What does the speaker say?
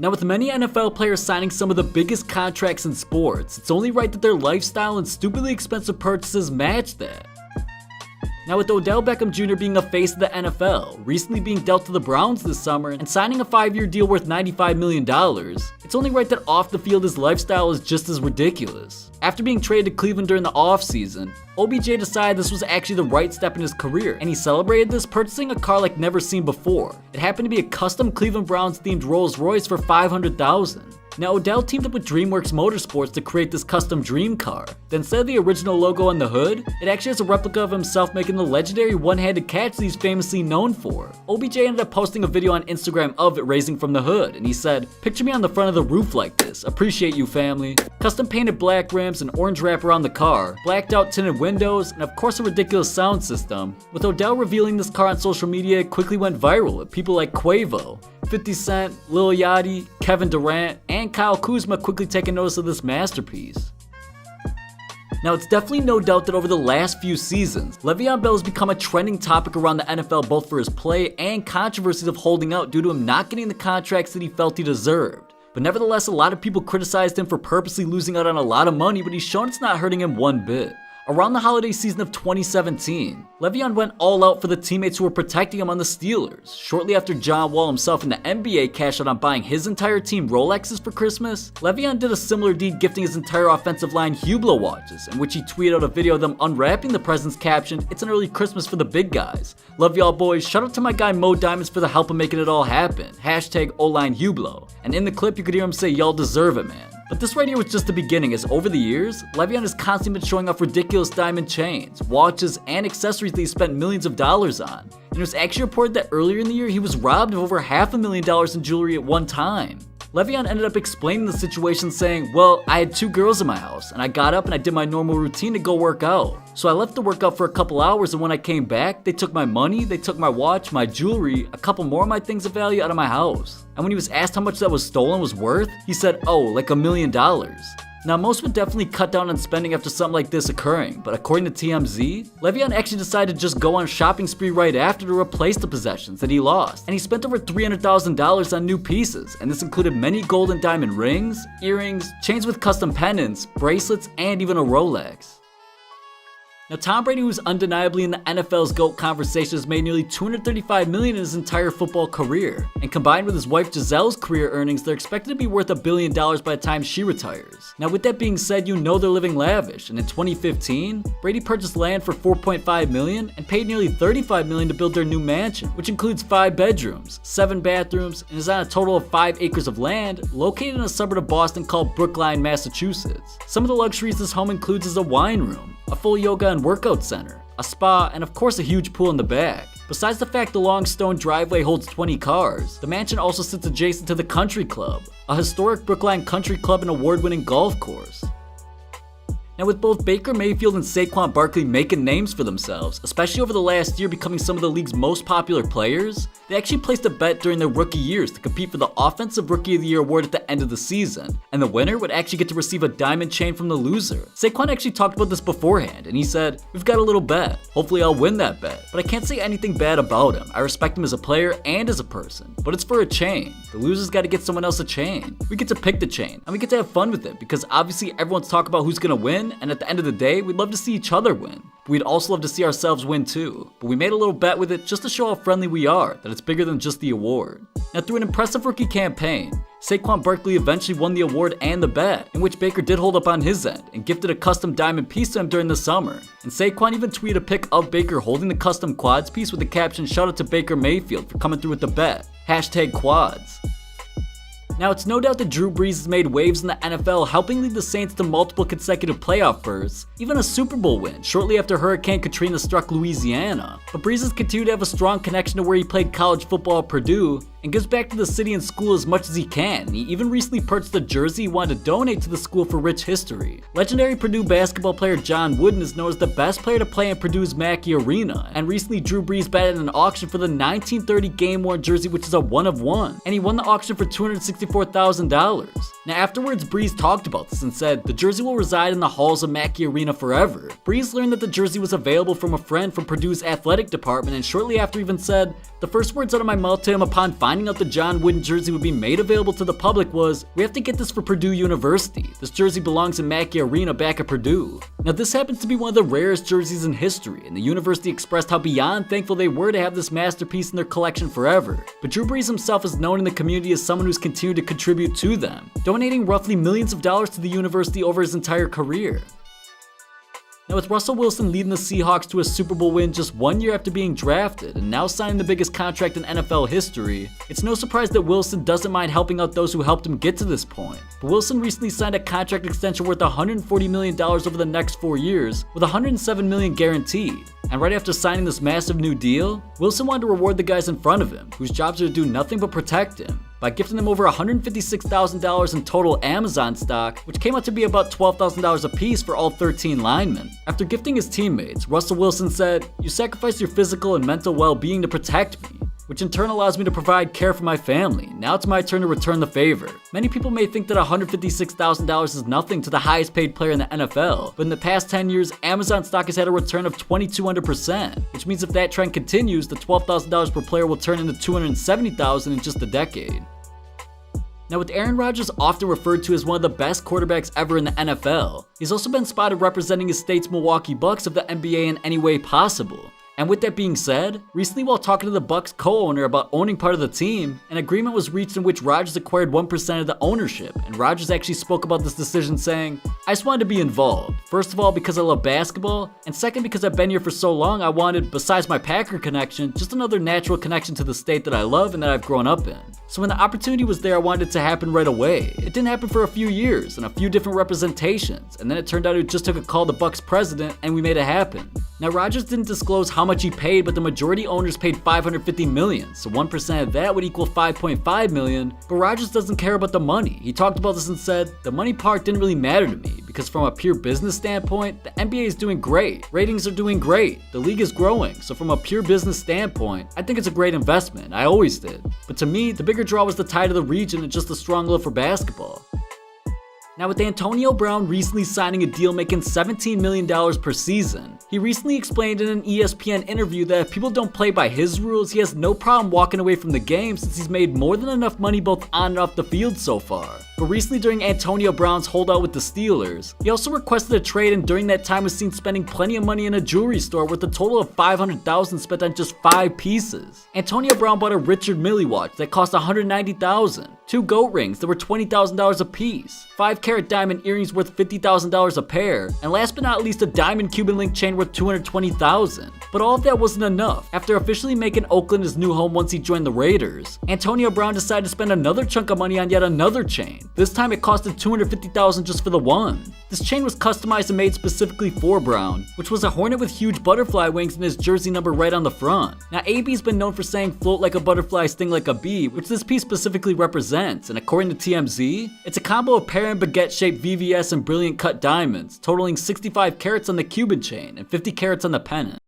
Now, with many NFL players signing some of the biggest contracts in sports, it's only right that their lifestyle and stupidly expensive purchases match that. Now, with Odell Beckham Jr. being a face of the NFL, recently being dealt to the Browns this summer, and signing a 5-year deal worth $95 million, it's only right that off the field his lifestyle is just as ridiculous. After being traded to Cleveland during the offseason, OBJ decided this was actually the right step in his career, and he celebrated this purchasing a car like never seen before. It happened to be a custom Cleveland Browns themed Rolls Royce for $500,000. Now, Odell teamed up with DreamWorks Motorsports to create this custom dream car. Then instead of the original logo on the hood, it actually has a replica of himself making the legendary one-handed catch that he's famously known for. OBJ ended up posting a video on Instagram of it raising from the hood, and he said, "Picture me on the front of the roof like this. Appreciate you, family." Custom painted black rims and orange wrap around the car, blacked out tinted windows, and of course a ridiculous sound system. With Odell revealing this car on social media, it quickly went viral with people like Quavo, 50 Cent, Lil Yachty, Kevin Durant, and Kyle Kuzma quickly taking notice of this masterpiece. Now, it's definitely no doubt that over the last few seasons, Le'Veon Bell has become a trending topic around the NFL both for his play and controversies of holding out due to him not getting the contracts that he felt he deserved. But nevertheless, a lot of people criticized him for purposely losing out on a lot of money, but he's shown it's not hurting him one bit. Around the holiday season of 2017, Le'Veon went all out for the teammates who were protecting him on the Steelers. Shortly after John Wall himself in the NBA cashed out on buying his entire team Rolexes for Christmas, Le'Veon did a similar deed gifting his entire offensive line Hublot watches, in which he tweeted out a video of them unwrapping the presents captioned, "It's an early Christmas for the big guys. Love y'all boys. Shout out to my guy Mo Diamonds for the help of making it all happen. Hashtag O-line Hublot." And in the clip you could hear him say, "Y'all deserve it, man." But this right here was just the beginning, as over the years, Le'Veon has constantly been showing off ridiculous diamond chains, watches, and accessories that he spent millions of dollars on. And it was actually reported that earlier in the year he was robbed of over $500,000 in jewelry at one time. Le'Veon ended up explaining the situation saying, "Well, I had 2 girls in my house, and I got up and I did my normal routine to go work out. So I left the workout for a couple hours, and when I came back, they took my money, they took my watch, my jewelry, a couple more of my things of value out of my house." And when he was asked how much that was stolen was worth, he said, "Oh, like $1 million." Now, most would definitely cut down on spending after something like this occurring, but according to TMZ, Le'Veon actually decided to just go on a shopping spree right after to replace the possessions that he lost, and he spent over $300,000 on new pieces, and this included many gold and diamond rings, earrings, chains with custom pendants, bracelets, and even a Rolex. Now, Tom Brady, who's undeniably in the NFL's GOAT conversation, has made nearly $235 million in his entire football career. And combined with his wife Gisele's career earnings, they're expected to be worth $1 billion by the time she retires. Now, with that being said, you know they're living lavish. And in 2015, Brady purchased land for $4.5 million and paid nearly $35 million to build their new mansion, which includes 5 bedrooms, 7 bathrooms, and is on a total of 5 acres of land located in a suburb of Boston called Brookline, Massachusetts. Some of the luxuries this home includes is a wine room, a full yoga and workout center, a spa, and of course a huge pool in the back. Besides the fact the long stone driveway holds 20 cars, the mansion also sits adjacent to the Country Club, a historic Brookline country club and award-winning golf course. Now, with both Baker Mayfield and Saquon Barkley making names for themselves, especially over the last year becoming some of the league's most popular players, they actually placed a bet during their rookie years to compete for the Offensive Rookie of the Year award at the end of the season, and the winner would actually get to receive a diamond chain from the loser. Saquon actually talked about this beforehand, and he said, "We've got a little bet. Hopefully I'll win that bet, but I can't say anything bad about him. I respect him as a player and as a person, but it's for a chain. The loser's got to get someone else a chain. We get to pick the chain, and we get to have fun with it, because obviously everyone's talking about who's gonna win, and at the end of the day, we'd love to see each other win. But we'd also love to see ourselves win too. But we made a little bet with it just to show how friendly we are, that it's bigger than just the award." Now, through an impressive rookie campaign, Saquon Barkley eventually won the award and the bet, in which Baker did hold up on his end and gifted a custom diamond piece to him during the summer. And Saquon even tweeted a pic of Baker holding the custom quads piece with the caption, "Shout out to Baker Mayfield for coming through with the bet. Hashtag quads." Now, it's no doubt that Drew Brees has made waves in the NFL, helping lead the Saints to multiple consecutive playoff berths, even a Super Bowl win shortly after Hurricane Katrina struck Louisiana. But Brees has continued to have a strong connection to where he played college football at Purdue, and gives back to the city and school as much as he can. He even recently purchased a jersey he wanted to donate to the school for rich history. Legendary Purdue basketball player John Wooden is known as the best player to play in Purdue's Mackey Arena, and recently Drew Brees batted in an auction for the 1930 game-worn jersey, which is a 1 of 1, and he won the auction for $264,000. Now afterwards, Breeze talked about this and said, the jersey will reside in the halls of Mackey Arena forever. Breeze learned that the jersey was available from a friend from Purdue's athletic department, and shortly after even said, the first words out of my mouth to him upon finding out the John Wooden jersey would be made available to the public was, we have to get this for Purdue University. This jersey belongs in Mackey Arena back at Purdue. Now this happens to be one of the rarest jerseys in history, and the university expressed how beyond thankful they were to have this masterpiece in their collection forever. But Drew Brees himself is known in the community as someone who's continued to contribute to them, donating roughly millions of dollars to the university over his entire career. Now with Russell Wilson leading the Seahawks to a Super Bowl win just 1 year after being drafted and now signing the biggest contract in NFL history, it's no surprise that Wilson doesn't mind helping out those who helped him get to this point. But Wilson recently signed a contract extension worth $140 million over the next 4 years, with $107 million guaranteed. And right after signing this massive new deal, Wilson wanted to reward the guys in front of him, whose jobs are to do nothing but protect him, by gifting them over $156,000 in total Amazon stock, which came out to be about $12,000 a piece for all 13 linemen. After gifting his teammates, Russell Wilson said, "You sacrificed your physical and mental well-being to protect me, which in turn allows me to provide care for my family. Now it's my turn to return the favor." Many people may think that $156,000 is nothing to the highest paid player in the NFL, but in the past 10 years, Amazon stock has had a return of 2,200%, which means if that trend continues, the $12,000 per player will turn into $270,000 in just a decade. Now with Aaron Rodgers often referred to as one of the best quarterbacks ever in the NFL, he's also been spotted representing his state's Milwaukee Bucks of the NBA in any way possible. And with that being said, recently while talking to the Bucks co-owner about owning part of the team, an agreement was reached in which Rodgers acquired 1% of the ownership, and Rodgers actually spoke about this decision saying, "I just wanted to be involved. First of all because I love basketball, and second because I've been here for so long I wanted, besides my Packer connection, just another natural connection to the state that I love and that I've grown up in. So when the opportunity was there, I wanted it to happen right away. It didn't happen for a few years and a few different representations, and then it turned out it just took a call to Bucks president and we made it happen." Now Rodgers didn't disclose how much he paid, but the majority owners paid $550 million, so 1% of that would equal $5.5 million, but Rodgers doesn't care about the money. He talked about this and said, "The money part didn't really matter to me, because from a pure business standpoint, the NBA is doing great, ratings are doing great, the league is growing, so from a pure business standpoint, I think it's a great investment, I always did. But to me, the bigger draw was the tie to the region and just a strong love for basketball." Now with Antonio Brown recently signing a deal making $17 million per season, he recently explained in an ESPN interview that if people don't play by his rules, he has no problem walking away from the game since he's made more than enough money both on and off the field so far. But recently during Antonio Brown's holdout with the Steelers, he also requested a trade and during that time was seen spending plenty of money in a jewelry store with a total of $500,000 spent on just 5 pieces. Antonio Brown bought a Richard Mille watch that cost $190,000, 2 goat rings that were $20,000 a piece, 5-carat diamond earrings worth $50,000 a pair, and last but not least a diamond Cuban link chain worth $220,000. But all of that wasn't enough. After officially making Oakland his new home once he joined the Raiders, Antonio Brown decided to spend another chunk of money on yet another chain. This time it costed $250,000 just for the one. This chain was customized and made specifically for Brown, which was a hornet with huge butterfly wings and his jersey number right on the front. Now AB's been known for saying float like a butterfly, sting like a bee, which this piece specifically represents, and according to TMZ, it's a combo of pear and baguette shaped VVS and brilliant cut diamonds, totaling 65 carats on the Cuban chain and 50 carats on the pennant.